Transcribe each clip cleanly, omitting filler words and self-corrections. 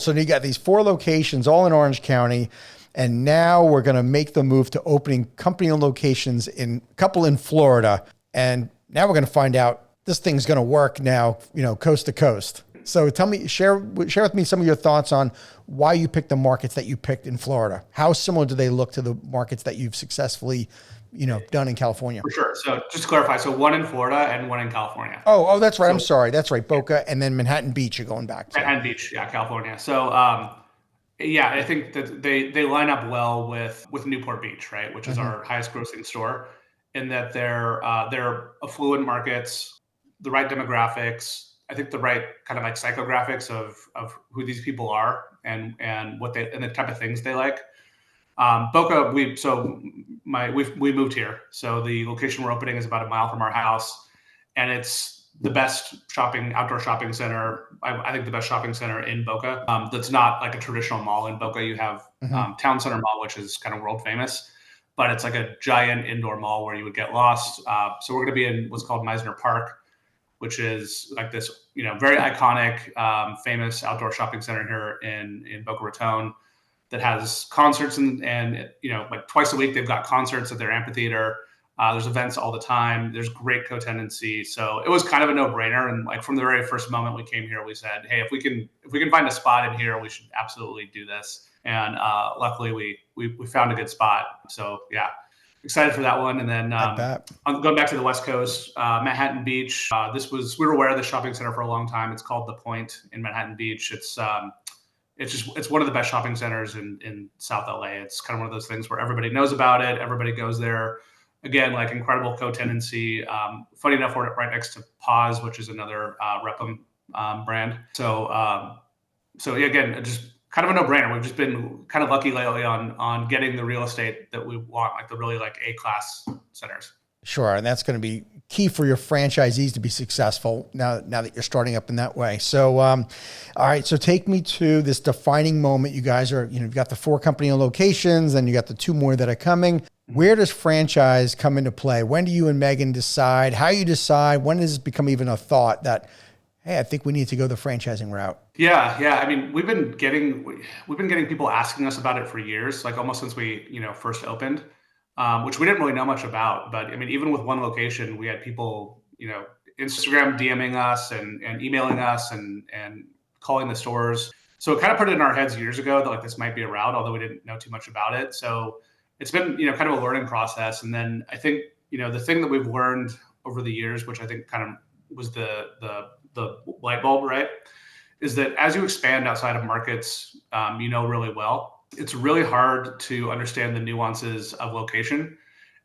So you got these 4 locations all in Orange County. And now we're going to make the move to opening company-owned locations in a couple in Florida. And now we're going to find out this thing's going to work now, coast to coast. So tell me, share with me some of your thoughts on why you picked the markets that you picked in Florida. How similar do they look to the markets that you've successfully, done in California? For sure. So just to clarify, so one in Florida and one in California. Oh, that's right. So I'm sorry. That's right. Boca and then Manhattan Beach you're going back to. Manhattan Beach, yeah, California. So yeah, I think that they line up well with Newport Beach, right, which is Mm-hmm. our highest grossing store, in that they're affluent markets, the right demographics. I think the right kind of like psychographics of who these people are and what they and the type of things they like. Boca, we moved here, so the location we're opening is about a mile from our house, and it's the best outdoor shopping center. I think the best shopping center in Boca. That's not like a traditional mall. In Boca, you have Mm-hmm. Town Center Mall, which is kind of world famous, but it's like a giant indoor mall where you would get lost. So we're going to be in what's called Meisner Park, which is like this, very iconic, famous outdoor shopping center here in Boca Raton that has concerts and like twice a week they've got concerts at their amphitheater. There's events all the time. There's great co-tenancy. So it was kind of a no-brainer. And like from the very first moment we came here, we said, hey, if we can find a spot in here, we should absolutely do this. And luckily we found a good spot. So yeah, excited for that one. And then going back to the West Coast, Manhattan Beach. We were aware of the shopping center for a long time. It's called The Point in Manhattan Beach. It's one of the best shopping centers in South LA. It's kind of one of those things where everybody knows about it. Everybody goes there. Again, like incredible co-tenancy. Funny enough, we're right next to Pause, which is another Repüm brand. So yeah, again, just kind of a no-brainer. We've just been kind of lucky lately on getting the real estate that we want, like the really like A-class centers. Sure. And that's going to be key for your franchisees to be successful now that you're starting up in that way. So, all right. So take me to this defining moment. You guys are, you've got the 4 company locations and you got the 2 more that are coming. Where does franchise come into play? When do you and Megan decide? How you decide? When does it become even a thought that, hey, I think we need to go the franchising route? Yeah. I mean, we've been getting people asking us about it for years, like almost since we first opened, which we didn't really know much about. But I mean, even with one location, we had people Instagram DMing us and emailing us and calling the stores. So it kind of put it in our heads years ago that like this might be a route, although we didn't know too much about it. So it's been, kind of a learning process. And then I think, the thing that we've learned over the years, which I think kind of was the light bulb, right, is that as you expand outside of markets, really well, it's really hard to understand the nuances of location.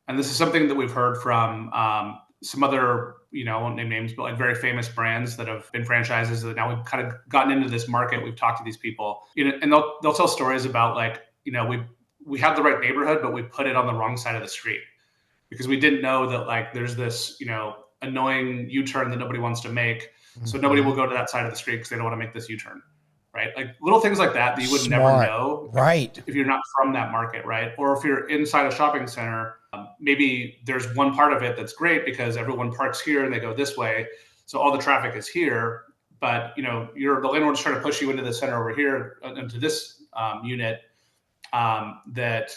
And this is something that we've heard from some other, I won't name names, but like very famous brands that have been franchises that now we've kind of gotten into this market. We've talked to these people, and they'll tell stories about like, we have the right neighborhood, but we put it on the wrong side of the street because we didn't know that like there's this, annoying U-turn that nobody wants to make. So nobody will go to that side of the street because they don't want to make this U-turn, right? Like little things like that you would never know, right? If you're not from that market, right? Or if you're inside a shopping center, maybe there's one part of it that's great because everyone parks here and they go this way, so all the traffic is here. But the landlord's trying to push you into the center over here, into this unit that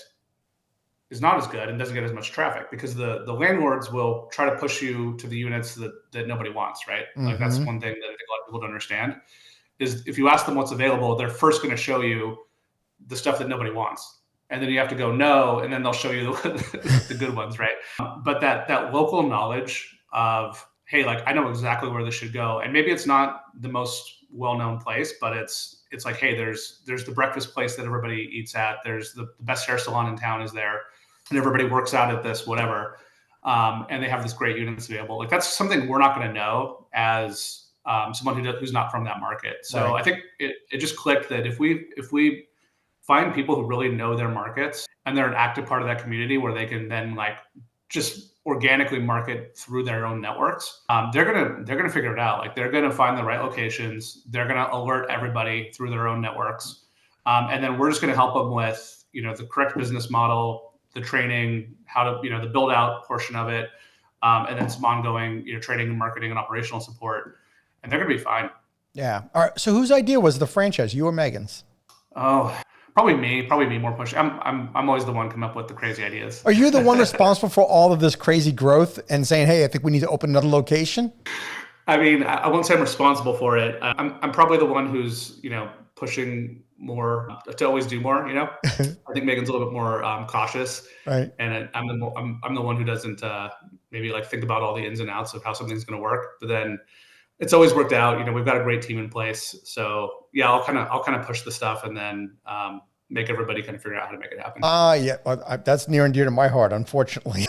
is not as good and doesn't get as much traffic because the landlords will try to push you to the units that nobody wants, right? Mm-hmm. Like that's one thing that I think a lot of people don't understand is if you ask them what's available, they're first going to show you the stuff that nobody wants. And then you have to go no, and then they'll show you the good ones, right? But that local knowledge of, hey, like I know exactly where this should go. And maybe it's not the most well-known place, but it's like, hey, there's the breakfast place that everybody eats at. There's the best hair salon in town is there. And everybody works out at this, whatever. And they have this great units available. Like that's something we're not going to know as someone who's not from that market. So right. I think it just clicked that if we find people who really know their markets and they're an active part of that community where they can then like just organically market through their own networks, they're gonna figure it out. Like they're gonna find the right locations. They're gonna alert everybody through their own networks, and then we're just gonna help them with the correct business model, the training, how to the build out portion of it, and then some ongoing training and marketing and operational support, and they're gonna be fine. Yeah. All right. So whose idea was the franchise? You or Megan's? Oh, probably me more push. I'm always the one coming up with the crazy ideas. Are you the one responsible for all of this crazy growth and saying, hey, I think we need to open another location? I mean, I won't say I'm responsible for it. I'm probably the one who's, pushing more to always do more, I think Megan's a little bit more cautious. Right. And I'm the one who doesn't maybe like think about all the ins and outs of how something's going to work. But then it's always worked out. We've got a great team in place. So yeah, I'll kind of push the stuff and then make everybody kind of figure out how to make it happen. Yeah. Well, that's near and dear to my heart, unfortunately.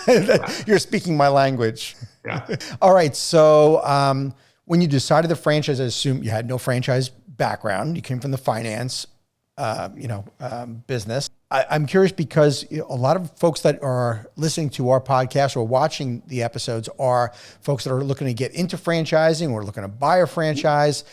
You're speaking my language. Yeah. All right. So when you decided the franchise, I assume you had no franchise background. You came from the finance, business. I'm curious because a lot of folks that are listening to our podcast or watching the episodes are folks that are looking to get into franchising or looking to buy a franchise.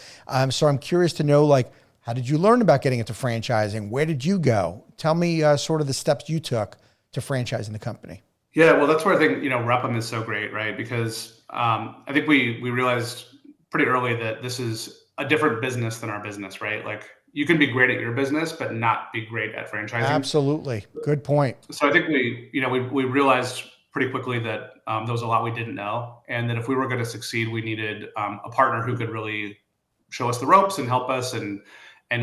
So I'm curious to know, like, how did you learn about getting into franchising? Where did you go? Tell me sort of the steps you took to franchising the company. Yeah, well, that's where I think, Repüm is so great, right? Because I think we realized pretty early that this is a different business than our business, right? Like, you can be great at your business, but not be great at franchising. Absolutely. Good point. So I think we realized pretty quickly that there was a lot we didn't know. And that if we were going to succeed, we needed a partner who could really show us the ropes and help us and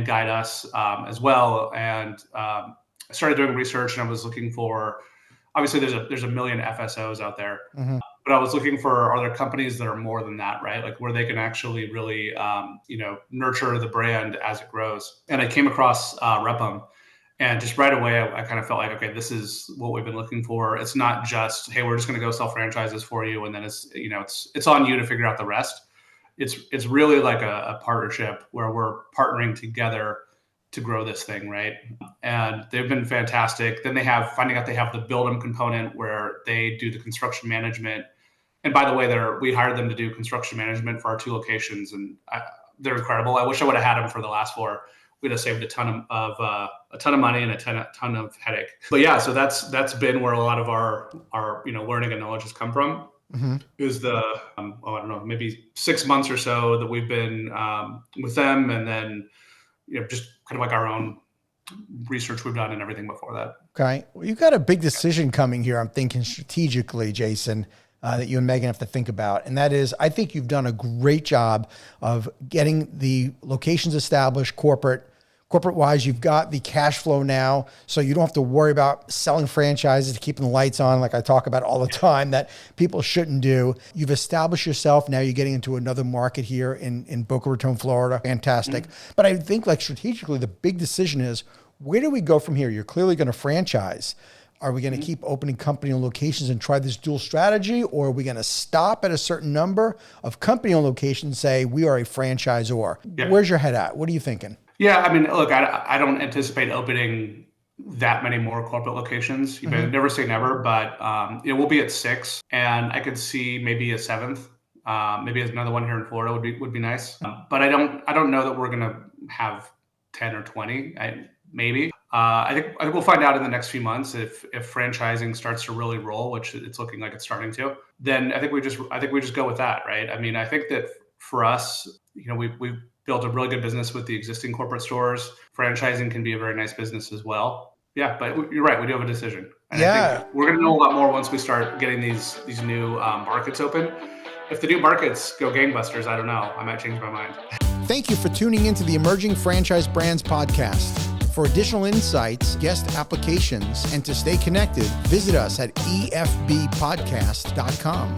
guide us as well. And I started doing research, and I was looking for, obviously there's a million FSOs out there, but I was looking for other companies that are more than that, right? Like where they can actually really, nurture the brand as it grows. And I came across Repüm, and just right away, I kind of felt like, okay, this is what we've been looking for. It's not just, hey, we're just going to go sell franchises for you, and then it's on you to figure out the rest. It's really like a partnership where we're partnering together to grow this thing, right? And they've been fantastic. Then finding out they have the build them component where they do the construction management. And by the way, we hired them to do construction management for our 2 locations, and they're incredible. I wish I would have had them for the last 4. We'd have saved a ton of money and a ton of headache. But yeah, so that's been where a lot of our learning and knowledge has come from. Is the I don't know, maybe 6 months or so that we've been with them, and then just kind of like our own research we've done and everything before that. Okay. Well, you've got a big decision coming here. I'm thinking strategically, Jason, that you and Megan have to think about. And that is, I think you've done a great job of getting the locations established, corporate wise. You've got the cash flow now, so you don't have to worry about selling franchises, keeping the lights on, like I talk about all the time, that people shouldn't do. You've established yourself. Now you're getting into another market here in Boca Raton, Florida. Fantastic. But I think, like, strategically, the big decision is, where do we go from here? You're clearly going to franchise. Are we going to keep opening company-owned locations and try this dual strategy? Or are we going to stop at a certain number of company-owned locations and say, we are a franchisor? Yeah. Where's your head at? What are you thinking? Yeah, I mean, look, I don't anticipate opening that many more corporate locations. You may never say never, but we'll be at 6, and I could see maybe a 7th. Maybe another one here in Florida would be nice. But I don't know that we're going to have 10 or 20. Maybe. I think we'll find out in the next few months if franchising starts to really roll, which it's looking like it's starting to. Then I think we just go with that, right? I mean, I think that for us, we've built a really good business with the existing corporate stores. Franchising can be a very nice business as well. Yeah, but you're right. We do have a decision. And I think we're going to know a lot more once we start getting these new markets open. If the new markets go gangbusters, I don't know. I might change my mind. Thank you for tuning into the Emerging Franchise Brands podcast. For additional insights, guest applications, and to stay connected, visit us at efbpodcast.com.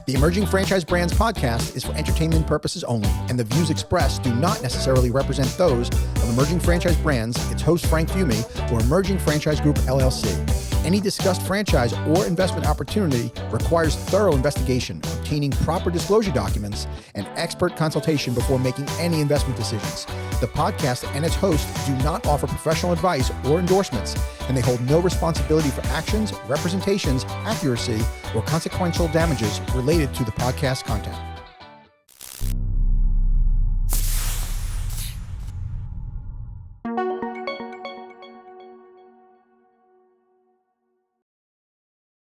The Emerging Franchise Brands podcast is for entertainment purposes only, and the views expressed do not necessarily represent those of Emerging Franchise Brands, its host Frank Fiume, or Emerging Franchise Group, LLC. Any discussed franchise or investment opportunity requires thorough investigation, obtaining proper disclosure documents, and expert consultation before making any investment decisions. The podcast and its host do not offer professional advice or endorsements, and they hold no responsibility for actions, representations, accuracy, or consequential damages related to the podcast content.